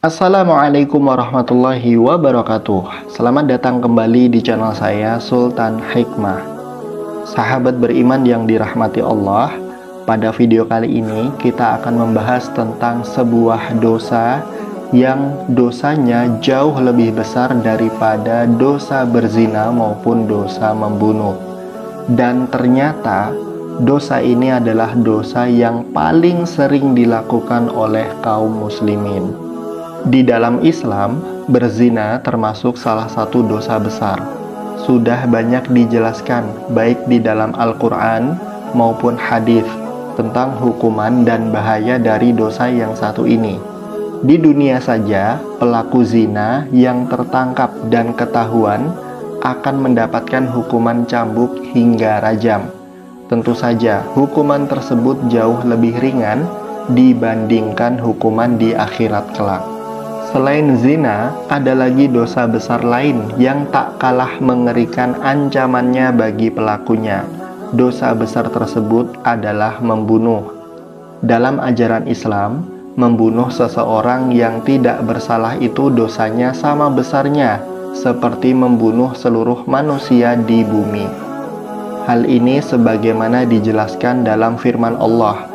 Assalamualaikum warahmatullahi wabarakatuh. Selamat datang kembali di channel saya, Sultan Hikmah. Sahabat beriman yang dirahmati Allah, pada video kali ini kita akan membahas tentang sebuah dosa yang dosanya jauh lebih besar daripada dosa berzina maupun dosa membunuh. Dan ternyata dosa ini adalah dosa yang paling sering dilakukan oleh kaum muslimin. Di dalam Islam, berzina termasuk salah satu dosa besar. Sudah banyak dijelaskan baik di dalam Al-Quran maupun hadis tentang hukuman dan bahaya dari dosa yang satu ini. Di dunia saja, pelaku zina yang tertangkap dan ketahuan akan mendapatkan hukuman cambuk hingga rajam. Tentu saja, hukuman tersebut jauh lebih ringan dibandingkan hukuman di akhirat kelak. Selain zina, ada lagi dosa besar lain yang tak kalah mengerikan ancamannya bagi pelakunya. Dosa besar tersebut adalah membunuh. Dalam ajaran Islam, membunuh seseorang yang tidak bersalah itu dosanya sama besarnya seperti membunuh seluruh manusia di bumi. Hal ini sebagaimana dijelaskan dalam firman Allah.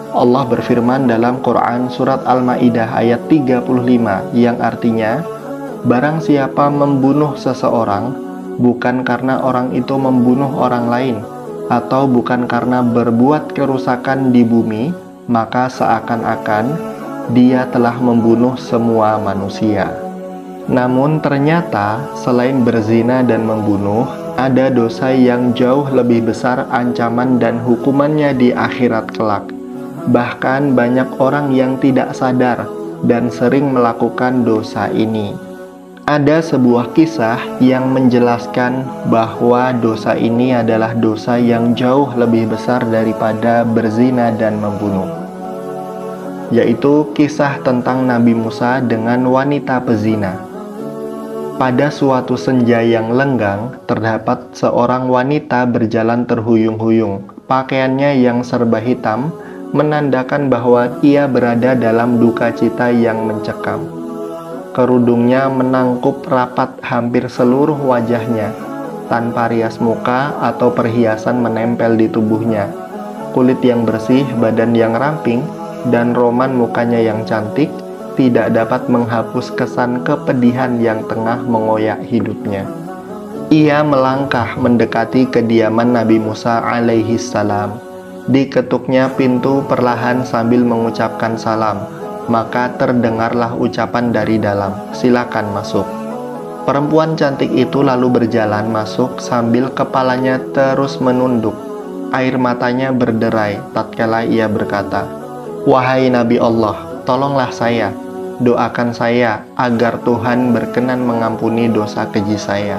Allah berfirman dalam Quran surat Al-Maidah ayat 35 yang artinya, barang siapa membunuh seseorang bukan karena orang itu membunuh orang lain atau bukan karena berbuat kerusakan di bumi, maka seakan-akan dia telah membunuh semua manusia. Namun ternyata selain berzina dan membunuh, ada dosa yang jauh lebih besar ancaman dan hukumannya di akhirat kelak. Bahkan banyak orang yang tidak sadar dan sering melakukan dosa ini. Ada sebuah kisah yang menjelaskan bahwa dosa ini adalah dosa yang jauh lebih besar daripada berzina dan membunuh, yaitu kisah tentang Nabi Musa dengan wanita pezina. Pada suatu senja yang lenggang, terdapat seorang wanita berjalan terhuyung-huyung. Pakaiannya yang serba hitam menandakan bahwa ia berada dalam duka cita yang mencekam. Kerudungnya menangkup rapat hampir seluruh wajahnya, tanpa rias muka atau perhiasan menempel di tubuhnya. Kulit yang bersih, badan yang ramping, dan roman mukanya yang cantik tidak dapat menghapus kesan kepedihan yang tengah mengoyak hidupnya. Ia melangkah mendekati kediaman Nabi Musa alaihi salam. Diketuknya pintu perlahan sambil mengucapkan salam, maka terdengarlah ucapan dari dalam, "Silakan masuk." Perempuan cantik itu lalu berjalan masuk sambil kepalanya terus menunduk. Air matanya berderai tatkala ia berkata, "Wahai Nabi Allah, tolonglah saya, doakan saya agar Tuhan berkenan mengampuni dosa keji saya."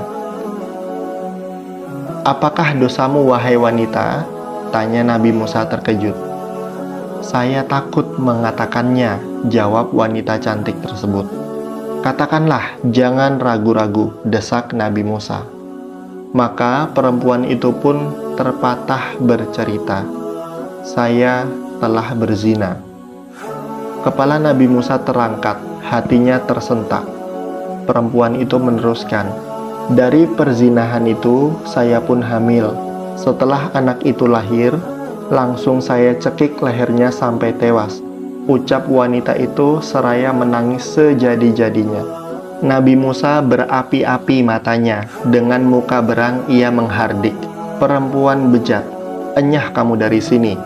"Apakah dosamu, wahai wanita?" tanya Nabi Musa terkejut. "Saya takut mengatakannya," jawab wanita cantik tersebut. "Katakanlah, jangan ragu-ragu," desak Nabi Musa. Maka perempuan itu pun terpatah bercerita, "Saya telah berzina." Kepala Nabi Musa terangkat, hatinya tersentak. Perempuan itu meneruskan, "Dari perzinahan itu saya pun hamil. Setelah anak itu lahir, langsung saya cekik lehernya sampai tewas," ucap wanita itu seraya menangis sejadi-jadinya. Nabi Musa berapi-api matanya, dengan muka berang ia menghardik, "Perempuan bejat, enyah kamu dari sini,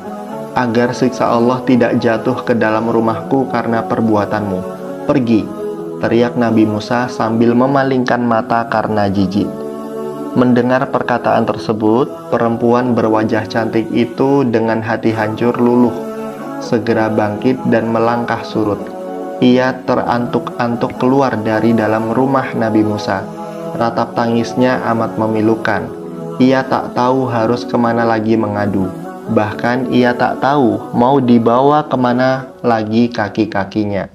agar siksa Allah tidak jatuh ke dalam rumahku karena perbuatanmu. Pergi!" teriak Nabi Musa sambil memalingkan mata karena jijik. Mendengar perkataan tersebut, perempuan berwajah cantik itu dengan hati hancur luluh, segera bangkit dan melangkah surut. Ia terantuk-antuk keluar dari dalam rumah Nabi Musa. Ratap tangisnya amat memilukan. Ia tak tahu harus kemana lagi mengadu. Bahkan ia tak tahu mau dibawa kemana lagi kaki-kakinya.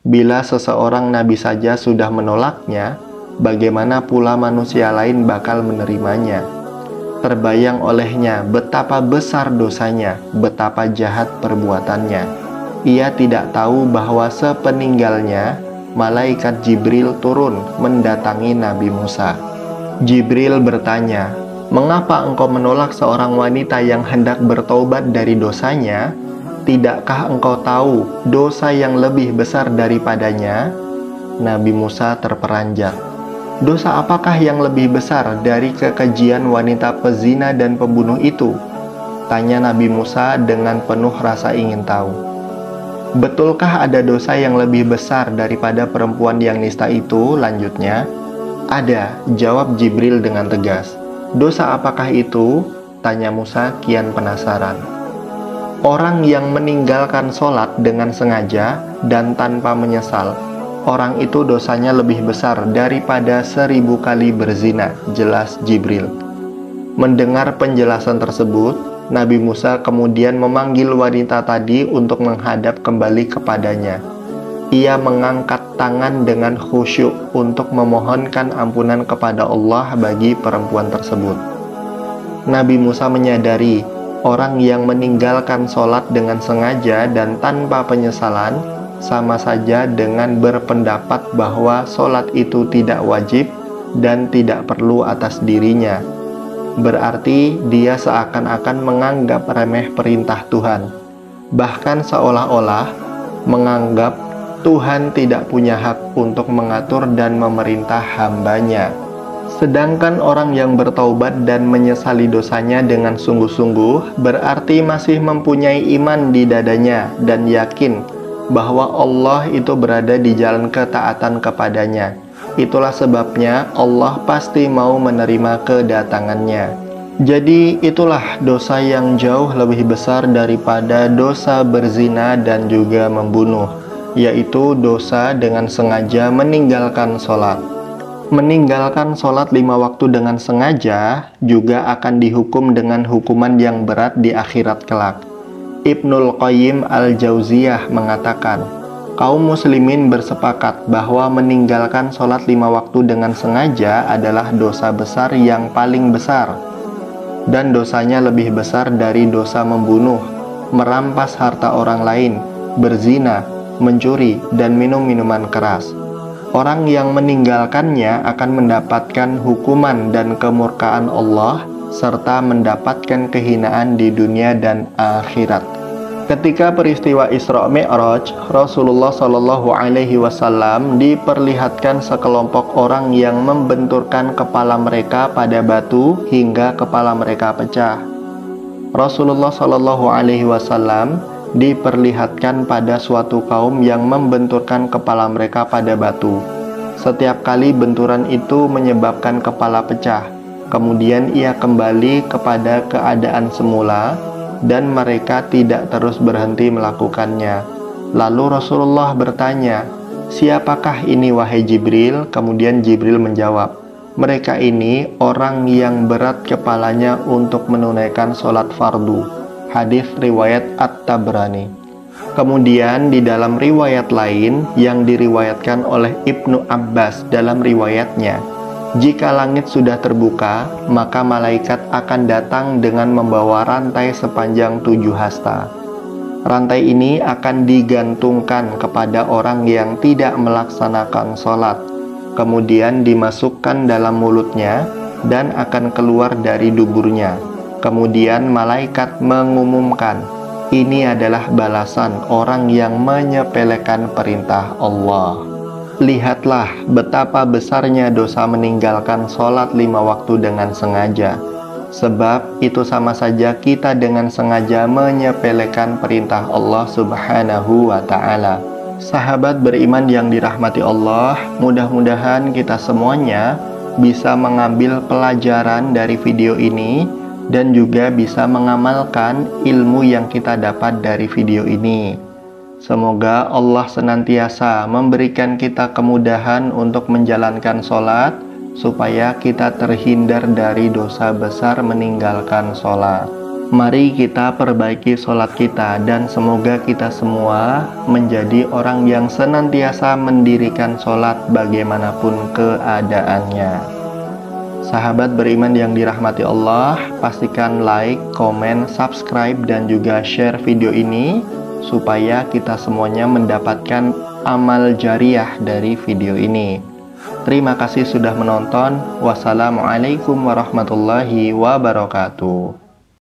Bila seseorang nabi saja sudah menolaknya, bagaimana pula manusia lain bakal menerimanya? Terbayang olehnya betapa besar dosanya, betapa jahat perbuatannya. ia tidak tahu bahwa sepeninggalnya malaikat Jibril turun mendatangi Nabi Musa. Jibril bertanya, "Mengapa engkau menolak seorang wanita yang hendak bertaubat dari dosanya? Tidakkah engkau tahu dosa yang lebih besar daripadanya?" Nabi Musa terperanjat. "Dosa apakah yang lebih besar dari kekejian wanita pezina dan pembunuh itu?" tanya Nabi Musa dengan penuh rasa ingin tahu. "Betulkah ada dosa yang lebih besar daripada perempuan yang nista itu?" lanjutnya. "Ada," jawab Jibril dengan tegas. "Dosa apakah itu?" tanya Musa kian penasaran. "Orang yang meninggalkan sholat dengan sengaja dan tanpa menyesal, orang itu dosanya lebih besar daripada 1000 kali berzina," jelas Jibril. Mendengar penjelasan tersebut, Nabi Musa kemudian memanggil wanita tadi untuk menghadap kembali kepadanya. Ia mengangkat tangan dengan khusyuk untuk memohonkan ampunan kepada Allah bagi perempuan tersebut. Nabi Musa menyadari orang yang meninggalkan sholat dengan sengaja dan tanpa penyesalan sama saja dengan berpendapat bahwa sholat itu tidak wajib dan tidak perlu atas dirinya. Berarti dia seakan-akan menganggap remeh perintah Tuhan, bahkan seolah-olah menganggap Tuhan tidak punya hak untuk mengatur dan memerintah hambanya. Sedangkan orang yang bertaubat dan menyesali dosanya dengan sungguh-sungguh berarti masih mempunyai iman di dadanya dan yakin bahwa Allah itu berada di jalan ketaatan kepadanya. Itulah sebabnya Allah pasti mau menerima kedatangannya. Jadi itulah dosa yang jauh lebih besar daripada dosa berzina dan juga membunuh, yaitu dosa dengan sengaja meninggalkan sholat. Meninggalkan sholat 5 waktu dengan sengaja juga akan dihukum dengan hukuman yang berat di akhirat kelak. Ibnul Qayyim al-Jauziyah mengatakan, kaum muslimin bersepakat bahwa meninggalkan sholat 5 waktu dengan sengaja adalah dosa besar yang paling besar, dan dosanya lebih besar dari dosa membunuh, merampas harta orang lain, berzina, mencuri, dan minum minuman keras. Orang yang meninggalkannya akan mendapatkan hukuman dan kemurkaan Allah serta mendapatkan kehinaan di dunia dan akhirat. Ketika peristiwa Isra Mi'raj, Rasulullah Shallallahu Alaihi Wasallam diperlihatkan sekelompok orang yang membenturkan kepala mereka pada batu hingga kepala mereka pecah. Rasulullah Shallallahu Alaihi Wasallam diperlihatkan pada suatu kaum yang membenturkan kepala mereka pada batu. Setiap kali benturan itu menyebabkan kepala pecah, kemudian ia kembali kepada keadaan semula dan mereka tidak terus berhenti melakukannya. Lalu Rasulullah bertanya, "Siapakah ini wahai Jibril?" Kemudian Jibril menjawab, "Mereka ini orang yang berat kepalanya untuk menunaikan sholat fardu." Hadis riwayat At-Tabrani. Kemudian di dalam riwayat lain yang diriwayatkan oleh Ibnu Abbas dalam riwayatnya, jika langit sudah terbuka, maka malaikat akan datang dengan membawa rantai sepanjang 7 hasta. Rantai ini akan digantungkan kepada orang yang tidak melaksanakan sholat, kemudian dimasukkan dalam mulutnya dan akan keluar dari duburnya. Kemudian malaikat mengumumkan, ini adalah balasan orang yang menyepelekan perintah Allah. Lihatlah betapa besarnya dosa meninggalkan sholat 5 waktu dengan sengaja. Sebab itu sama saja kita dengan sengaja menyepelekan perintah Allah Subhanahu wa ta'ala. Sahabat beriman yang dirahmati Allah, mudah-mudahan kita semuanya bisa mengambil pelajaran dari video ini dan juga bisa mengamalkan ilmu yang kita dapat dari video ini. Semoga Allah senantiasa memberikan kita kemudahan untuk menjalankan sholat, supaya kita terhindar dari dosa besar meninggalkan sholat. Mari kita perbaiki sholat kita, dan semoga kita semua menjadi orang yang senantiasa mendirikan sholat bagaimanapun keadaannya. Sahabat beriman yang dirahmati Allah, pastikan like, komen, subscribe, dan juga share video ini supaya kita semuanya mendapatkan amal jariah dari video ini. Terima kasih sudah menonton. Wassalamualaikum warahmatullahi wabarakatuh.